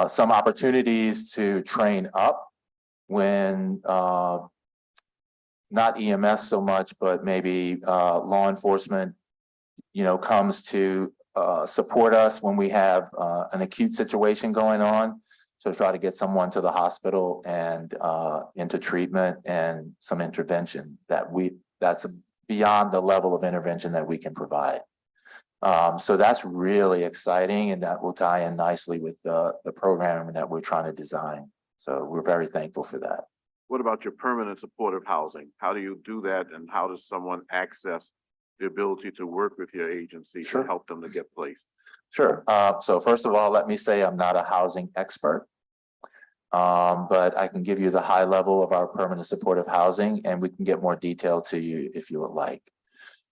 some opportunities to train up when not EMS so much, but maybe law enforcement, comes to support us when we have an acute situation going on, to try to get someone to the hospital and into treatment and some intervention that's beyond the level of intervention that we can provide. So that's really exciting, and that will tie in nicely with the program that we're trying to design. So we're very thankful for that. What about your permanent supportive housing? How do you do that, and how does someone access the ability to work with your agency Sure. to help them to get placed? Sure. So first of all, let me say I'm not a housing expert, but I can give you the high level of our permanent supportive housing, and we can get more detail to you if you would like.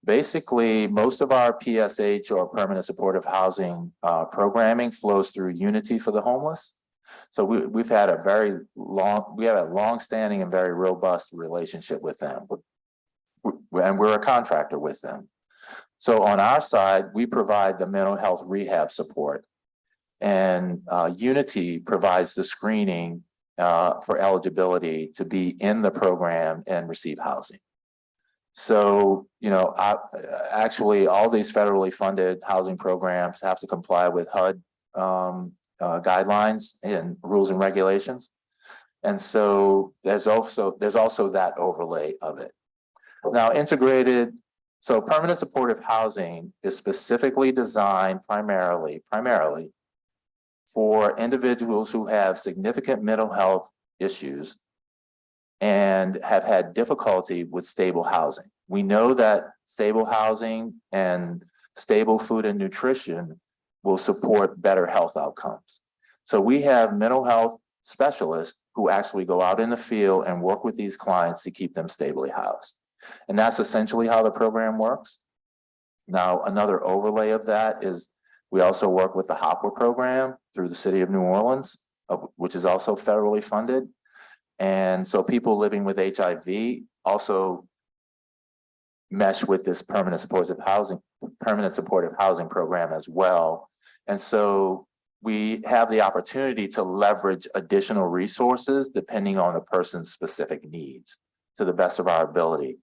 Basically, most of our PSH or permanent supportive housing programming flows through Unity for the Homeless. So we've had a long-standing and very robust relationship with them, and we're a contractor with them. So on our side, we provide the mental health rehab support, and Unity provides the screening for eligibility to be in the program and receive housing. So, actually all these federally funded housing programs have to comply with HUD guidelines and rules and regulations. And so there's also that overlay of it. Now, so permanent supportive housing is specifically designed primarily for individuals who have significant mental health issues and have had difficulty with stable housing. We know that stable housing and stable food and nutrition will support better health outcomes. So we have mental health specialists who actually go out in the field and work with these clients to keep them stably housed. And that's essentially how the program works. Now, another overlay of that is we also work with the HOPWA program through the city of New Orleans, which is also federally funded. And so people living with HIV also mesh with this permanent supportive housing program as well. And so we have the opportunity to leverage additional resources depending on the person's specific needs to the best of our ability.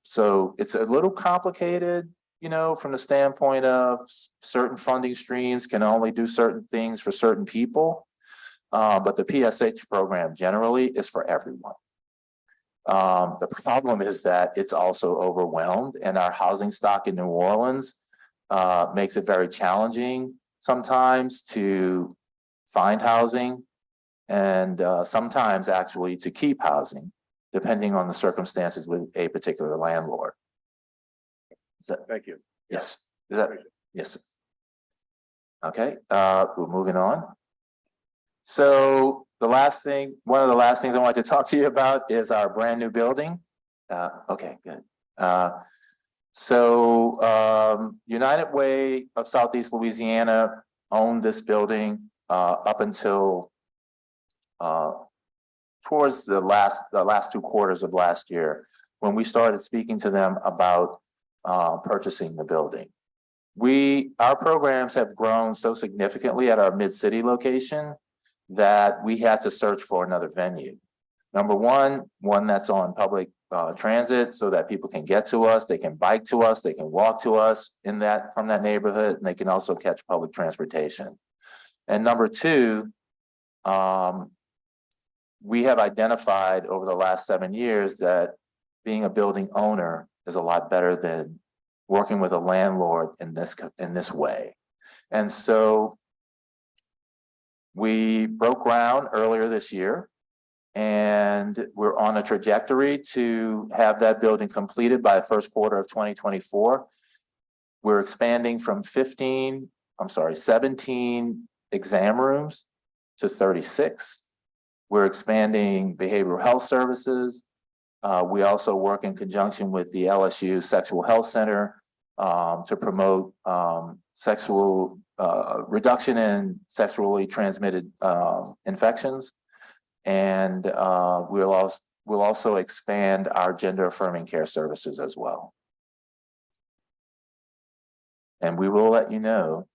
So it's a little complicated, you know, from the standpoint of certain funding streams can only do certain things for certain people. But the PSH program generally is for everyone. The problem is that it's also overwhelmed, and our housing stock in New Orleans makes it very challenging sometimes to find housing and sometimes actually to keep housing, depending on the circumstances with a particular landlord. Thank you. Yes, is that, yes. Okay, we're moving on. So one of the last things I want to talk to you about is our brand new building. Okay, good. United Way of Southeast Louisiana owned this building up until towards the last 2 quarters of last year, when we started speaking to them about purchasing the building. Our programs have grown so significantly at our mid-city location that we had to search for another venue. Number one that's on public transit so that people can get to us, they can bike to us, they can walk to us from that neighborhood, and they can also catch public transportation. And number two, we have identified over the last 7 years that being a building owner is a lot better than working with a landlord in this way. And so we broke ground earlier this year, and we're on a trajectory to have that building completed by the first quarter of 2024. We're expanding from 17 exam rooms to 36. We're expanding behavioral health services. We also work in conjunction with the LSU Sexual Health Center to promote reduction in sexually transmitted infections. And we'll also expand our gender affirming care services as well. And we will let you know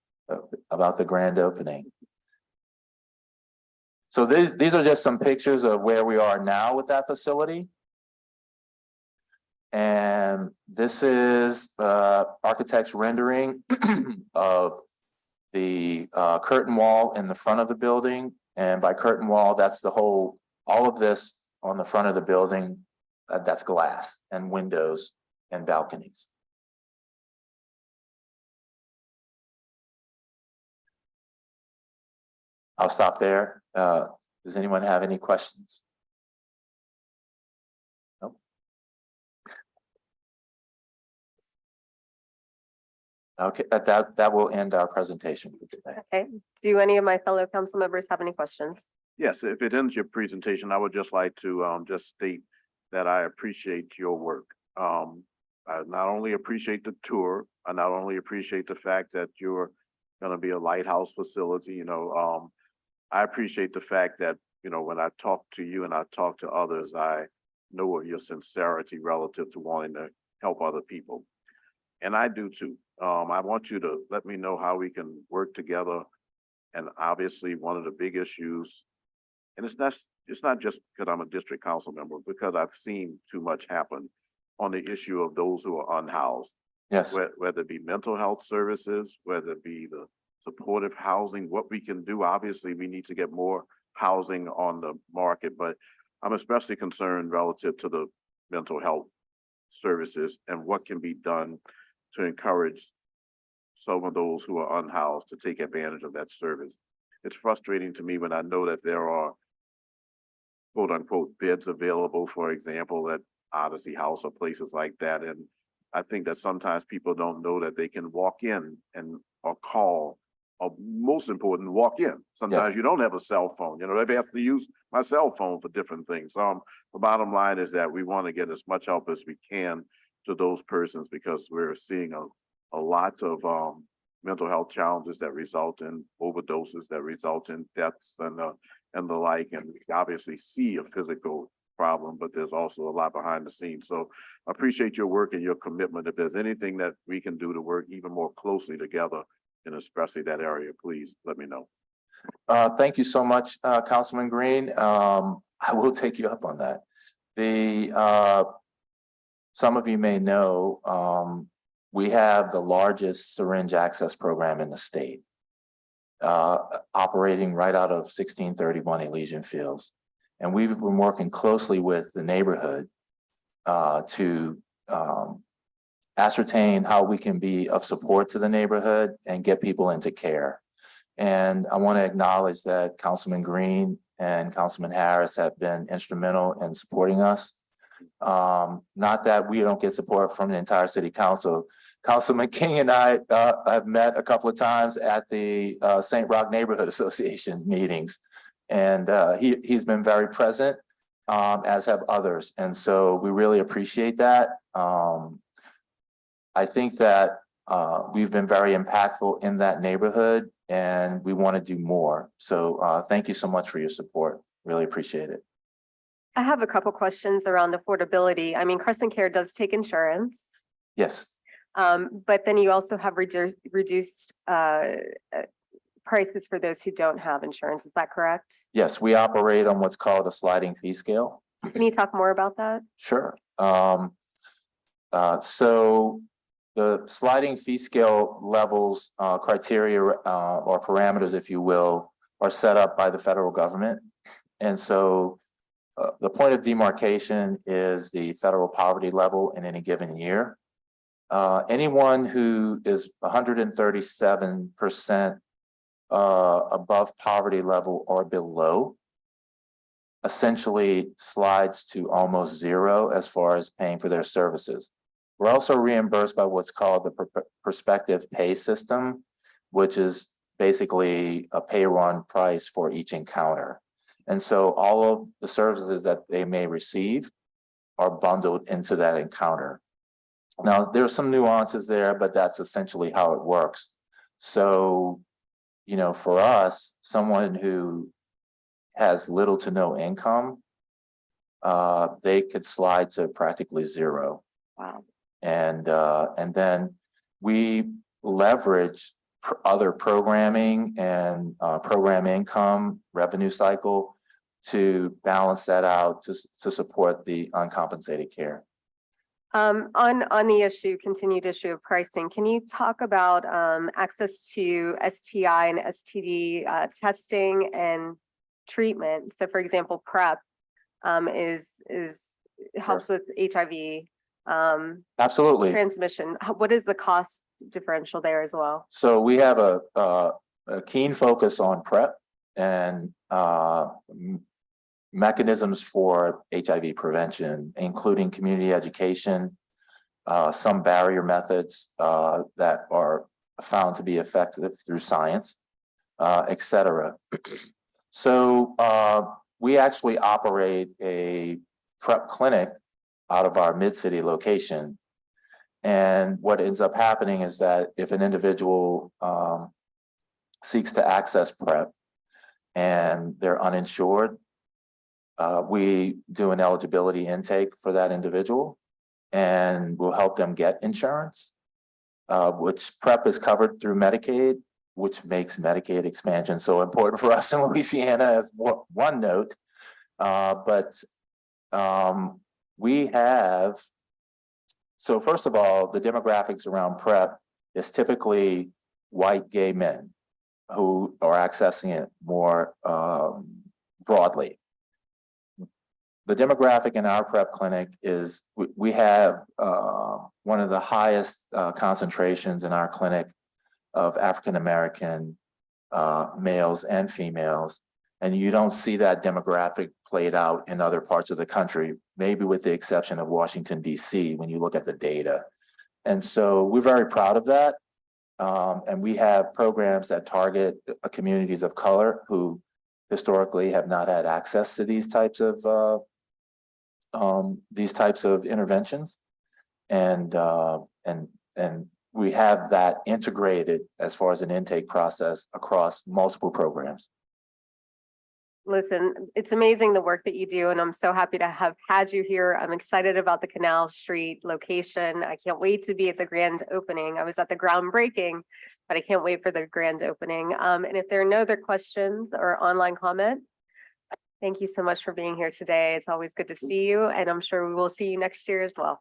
about the grand opening. So these are just some pictures of where we are now with that facility. And this is architect's rendering of the curtain wall in the front of the building. And by curtain wall, that's all of this on the front of the building, that's glass and windows and balconies. I'll stop there. Does anyone have any questions? Nope. Okay, that will end our presentation for today. Okay, do any of my fellow council members have any questions? Yes, if it ends your presentation, I would just like to just state that I appreciate your work. I not only appreciate the tour, I not only appreciate the fact that you're going to be a lighthouse facility, I appreciate the fact that, when I talk to you and I talk to others, I know of your sincerity relative to wanting to help other people. And I do too. I want you to let me know how we can work together. And obviously one of the big issues, and it's not just because I'm a district council member, because I've seen too much happen on the issue of those who are unhoused. Yes. Whether it be mental health services, whether it be the supportive housing, what we can do. Obviously, we need to get more housing on the market, but I'm especially concerned relative to the mental health services and what can be done to encourage some of those who are unhoused to take advantage of that service. It's frustrating to me when I know that there are quote unquote beds available, for example, at Odyssey House or places like that. And I think that sometimes people don't know that they can walk in or call, or most important, walk in. Sometimes you don't have a cell phone, they have to use my cell phone for different things. The bottom line is that we want to get as much help as we can to those persons, because we're seeing a lot of mental health challenges that result in overdoses, that result in deaths and the like. And we obviously see a physical problem, but there's also a lot behind the scenes. So I appreciate your work and your commitment. If there's anything that we can do to work even more closely together, and especially that area, please let me know. Thank you so much, Councilman Green. I will take you up on that. Some of you may know, we have the largest syringe access program in the state, operating right out of 1631 Elysian Fields. And we've been working closely with the neighborhood to ascertain how we can be of support to the neighborhood and get people into care. And I want to acknowledge that Councilman Green and Councilman Harris have been instrumental in supporting us. Not that we don't get support from the entire city council. Councilman King and I have met a couple of times at the St. Roch Neighborhood Association meetings. And he's been very present, as have others. And so we really appreciate that. I think that we've been very impactful in that neighborhood and we want to do more. So thank you so much for your support. Really appreciate it. I have a couple questions around affordability. I mean, Crescent Care does take insurance, Yes, but then you also have reduced prices for those who don't have insurance. Is that correct? yes, we operate on what's called a sliding fee scale. Can you talk more about that? Sure. So the sliding fee scale levels, criteria or parameters, if you will, are set up by the federal government. And so the point of demarcation is the federal poverty level in any given year. Anyone who is 137% above poverty level or below essentially slides to almost zero as far as paying for their services. We're also reimbursed by what's called the prospective pay system, which is basically a pay run price for each encounter. And so all of the services that they may receive are bundled into that encounter. Now, there's some nuances there, but that's essentially how it works. So, you know, for us, someone who has little to no income, they could slide to practically zero. Wow. And then we leverage other programming and program income revenue cycle to balance that out to support the uncompensated care. On the continued issue of pricing, can you talk about access to STI and STD testing and treatment? So for example, PrEP helps with HIV Absolutely. transmission. What is the cost differential there as well? So we have a keen focus on PrEP and mechanisms for HIV prevention, including community education, some barrier methods that are found to be effective through science, et cetera. So we actually operate a PrEP clinic out of our mid-city location. And what ends up happening is that if an individual seeks to access PrEP and they're uninsured, we do an eligibility intake for that individual and we'll help them get insurance, which PrEP is covered through Medicaid, which makes Medicaid expansion so important for us in Louisiana as one note. We have, so first of all, the demographics around PrEP is typically white gay men who are accessing it more broadly. The demographic in our PrEP clinic is we have one of the highest concentrations in our clinic of African-American males and females. And you don't see that demographic played out in other parts of the country, maybe with the exception of Washington, D.C., when you look at the data. And so we're very proud of that. And we have programs that target communities of color who historically have not had access to these types of interventions. And we have that integrated as far as an intake process across multiple programs. Listen, it's amazing the work that you do, and I'm so happy to have had you here. I'm excited about the Canal Street location. I can't wait to be at the grand opening. I was at the groundbreaking, but I can't wait for the grand opening. And if there are no other questions or online comment, thank you so much for being here today. It's always good to see you, and I'm sure we will see you next year as well.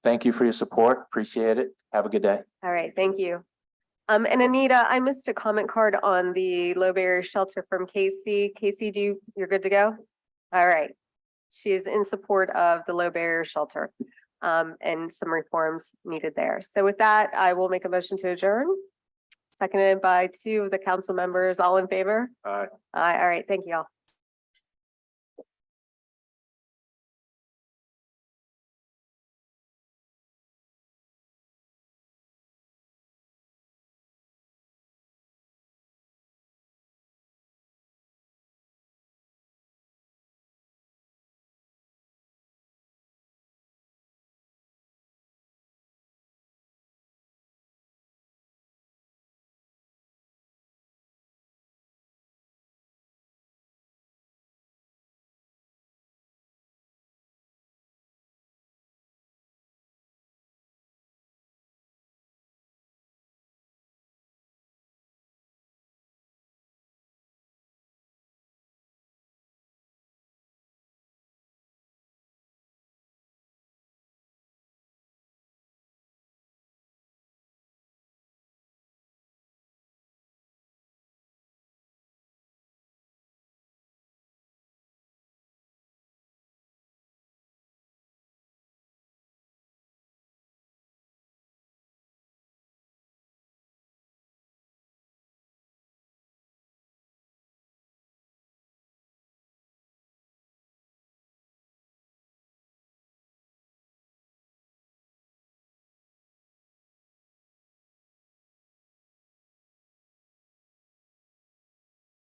Thank you for your support. Appreciate it. Have a good day. All right, thank you. And Anita, I missed a comment card on the low barrier shelter from Casey. Casey, you're good to go? All right. She is in support of the low barrier shelter, and some reforms needed there. So with that, I will make a motion to adjourn. Seconded by 2 of the council members, all in favor? Aye. Aye, all right, thank you all.